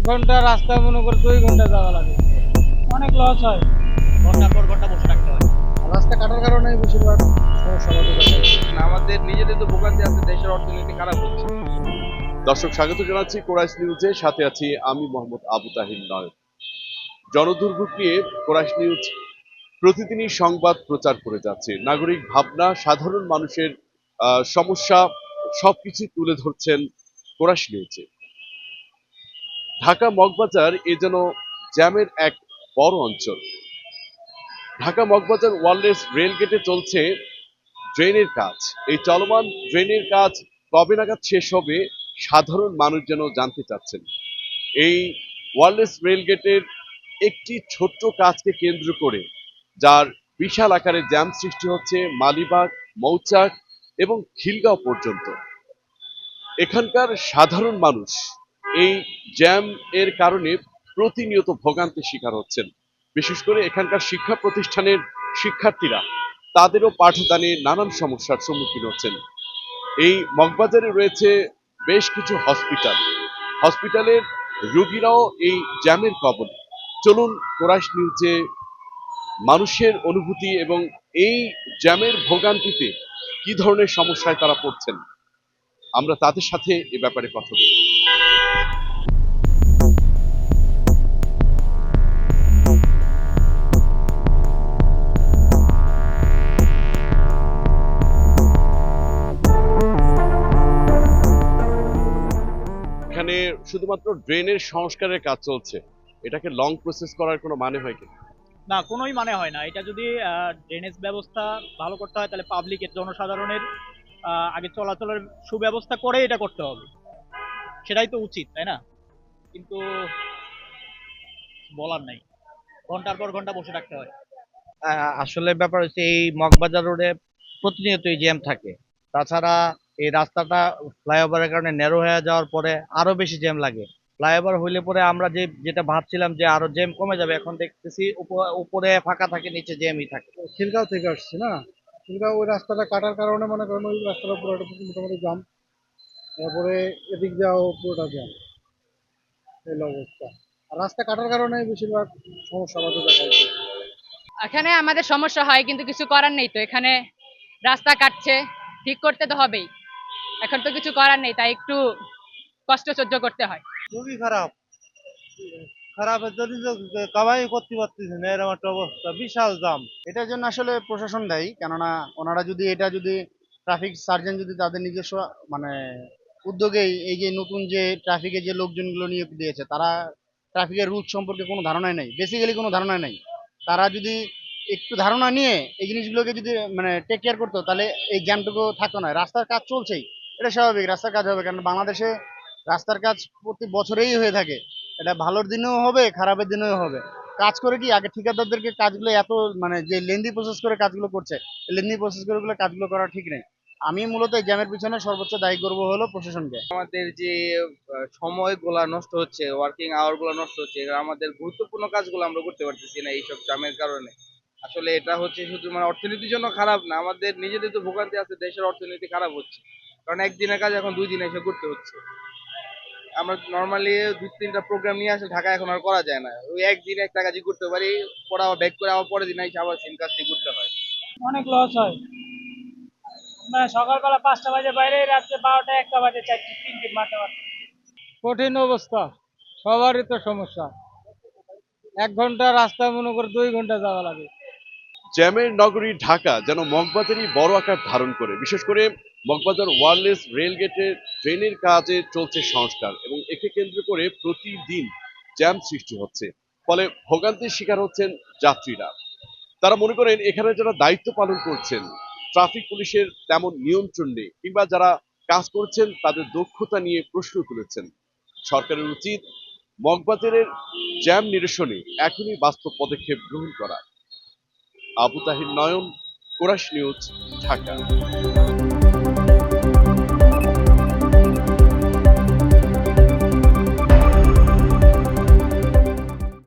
ঘন্টা রাস্তা মনে করে 2 ঘন্টা যাওয়া লাগে, অনেক লস হয়। ঘন্টার পর ঘন্টা বসে থাকতে হয়। রাস্তা কাটার কারণে বেশিরভাগ সমস্যা আমাদের দেখা যায়। আমাদের নিজেদের তো ভোগান্তি আছে, দেশের অর্থনীতি খারাপ হচ্ছে। দর্শক স্বাগত জানাচ্ছি কোরাইশ নিউজে, সাথে আছি আমি মোহাম্মদ আবু তাহির নয়ন। জনদুর্ভোগ নিয়ে কোরাইশ নিউজ প্রতিদিনই সংবাদ প্রচার করে যাচ্ছে। নাগরিক ভাবনা, সাধারণ মানুষের সমস্যা সবকিছু তুলে ধরছেন কোরাইশ নিউজে। ঢাকা মগবাজার এ যেন জ্যামের এক বড় অঞ্চল। ঢাকা মগবাজার ওয়ারলেস রেল গেটে চলছে ড্রেনের কাজ। এই চলমান ড্রেনের কাজ কবে নাগাদ শেষ হবে সাধারণ মানুষ যেন জানতে চাচ্ছেন। এই ওয়ারলেস রেল গেটের একটি ছোট্ট কাজকে কেন্দ্র করে যার বিশাল আকারে জ্যাম সৃষ্টি হচ্ছে মালিবাগ, মৌচাক এবং খিলগাঁও পর্যন্ত। এখানকার সাধারণ মানুষ এই জ্যাম এর কারণে প্রতিনিয়ত ভোগান্তির শিকার হচ্ছেন। বিশেষ করে এখানকার শিক্ষা প্রতিষ্ঠানের শিক্ষার্থীরা তাদেরও পাঠদানে নানান সমস্যার সম্মুখীন হচ্ছেন। এই মগবাজারে রয়েছে বেশ কিছু হসপিটাল। হসপিটালের রোগীরাও এই জ্যামের কবলে। চলুন কোরাইশ নিউজে মানুষের অনুভূতি এবং এই জ্যামের ভোগান্তিতে কি ধরনের সমস্যায় তারা পড়ছেন আমরা তাদের সাথে এ ব্যাপারে কথা বলি। এখানে শুধুমাত্র ড্রেনের সংস্কারের কাজ চলছে, এটাকে লং প্রসেস করার কোনো মানে হয় কি? না, কোনোই মানে হয় না। এটা যদি ড্রেনেজ ব্যবস্থা ভালো করতে হয় তাহলে পাবলিকের, জনসাধারণের আগে চলাচলের সুব্যবস্থা করে এটা করতে হবে। সেটাই তো উচিত, তাই না? কিন্তু বলার নাই, ঘন্টার পর ঘন্টা বসে থাকতে হয়। আসলে ব্যাপার হচ্ছে এই মগবাজার রোডে প্রতিনিয়তই জ্যাম থাকে। তাছাড়া এই রাস্তাটা ফ্লাইওভারের কারণে ন্যারো হয়ে যাওয়ার পরে আরো বেশি জ্যাম লাগে। ফ্লাইওভার হইলে পরে আমরা যেটা ভাবছিলাম যে আরো জ্যাম কমে যাবে, এখন দেখতেছি উপরে ফাঁকা থাকে, নিচে জ্যামই থাকে। খিলগাঁও থেকে আসছি না, খিলগাঁও ওই রাস্তাটা কাটার কারণে মনে করেন ওই রাস্তাটা পুরোটা মোটামুটি জাম, তারপরে এদিক যাও পুরোটা জ্যাম, এই অবস্থা। আর রাস্তা কাটার কারণে বেশিরভাগ সমস্যা আমাদের দেখা যায়। এখানে আমাদের সমস্যা হয় কিন্তু কিছু করার নেই। তো এখানে রাস্তা কাটছে, ঠিক করতে তো হবেই। এখন তো কিছু করার নেই, তাই একটু কষ্ট সহ্য করতে হয়। খুবই খারাপ। খারাপের জন্য তো কামাই করতে পারতেছি না, এরকম একটা অবস্থা, বিশাল জাম। এটার জন্য আসলে প্রশাসন দায়ী, কেননা ওনারা যদি ট্রাফিক সার্জন যদি তাদের নিজস্ব মানে উদ্যোগেই এই যে নতুন যে ট্রাফিকের যে লোকজনগুলো নিয়োগ দিয়েছে, তারা ট্রাফিকের রুট সম্পর্কে কোনো ধারণাই নেই, বেসিক্যালি কোনো ধারণা নেই। তারা যদি একটু ধারণা নিয়ে এই জিনিসগুলোকে যদি মানে টেক কেয়ার করতো, তাহলে এই জ্যামটুকু থাকতো না। রাস্তার কাজ চলছেই, এটা স্বাভাবিক, রাস্তার কাজ হবে, কারণ বাংলাদেশে রাস্তার কাজ প্রতি বছরেই হয়ে থাকে। এটা ভালোর দিনেও হবে, খারাপের দিনেও হবে। কাজ করে কি আগে ঠিকাদারদেরকে কাজগুলো এত মানে যে লেন্দি প্রসেস করে কাজগুলো করছে, লেন্দি প্রসেস করে কাজগুলো করা ঠিক নেই। আমি মূলত এই জ্যামের পিছনে সর্বোচ্চ দায়ী করবো হলো প্রশাসনকে। আমাদের যে সময়গুলা নষ্ট হচ্ছে, ওয়ার্কিং আওয়ার গুলো নষ্ট হচ্ছে, এরা আমাদের গুরুত্বপূর্ণ কাজগুলো আমরা করতে পারতেছি না এইসব জামের কারণে। আসলে এটা হচ্ছে শুধু মানে অর্থনীতির জন্য খারাপ না, আমাদের নিজেদের তো ভোগান্তি আছে, দেশের অর্থনীতি খারাপ হচ্ছে। কারণ একদিনের কাজ এখন 2 দিন এসে করতে হচ্ছে। আমরা নর্মালি 2-3টা প্রোগ্রাম নিয়ে আসলে ঢাকা এখন আর করা যায় না, ওই একদিনে একটা কাজই করতে পারি, পরে আবার ব্যাক করে আবার পরের দিন এসে আবার সেম কাজটি করতে হয়। অনেক লস হয়। মানে সকালবেলা 5টা বাজে বাইরে, রাত্রে 12টা 1টা বাজে 4-3 দিন মাঠে মাঠে। কঠিন অবস্থা, সবারই তো সমস্যা। 1 ঘন্টা রাস্তা মনে করে 2 ঘন্টা যাওয়া লাগে। জ্যামের নগরী ঢাকা যেন মগবাজারই বড় আকার ধারণ করে। বিশেষ করে মগবাজার ওয়্যারলেস রেল গেটের ট্রেনের কাজে চলছে সংস্কার এবং একে কেন্দ্র করে প্রতিদিন জ্যাম সৃষ্টি হচ্ছে। ফলে ভোগান্তির শিকার হচ্ছেন যাত্রীরা। তারা মনে করেন এখানে যারা দায়িত্ব পালন করছেন, ট্রাফিক পুলিশের তেমন নিয়ন্ত্রণ নেই, কিংবা যারা কাজ করছেন তাদের দক্ষতা নিয়ে প্রশ্ন তুলেছেন। সরকারের উচিত মগবাজারের জ্যাম নিরসনে এখনই বাস্তব পদক্ষেপ গ্রহণ করা। আবু তাহির নয়ন, কোরাইশ নিউজ, ঢাকা।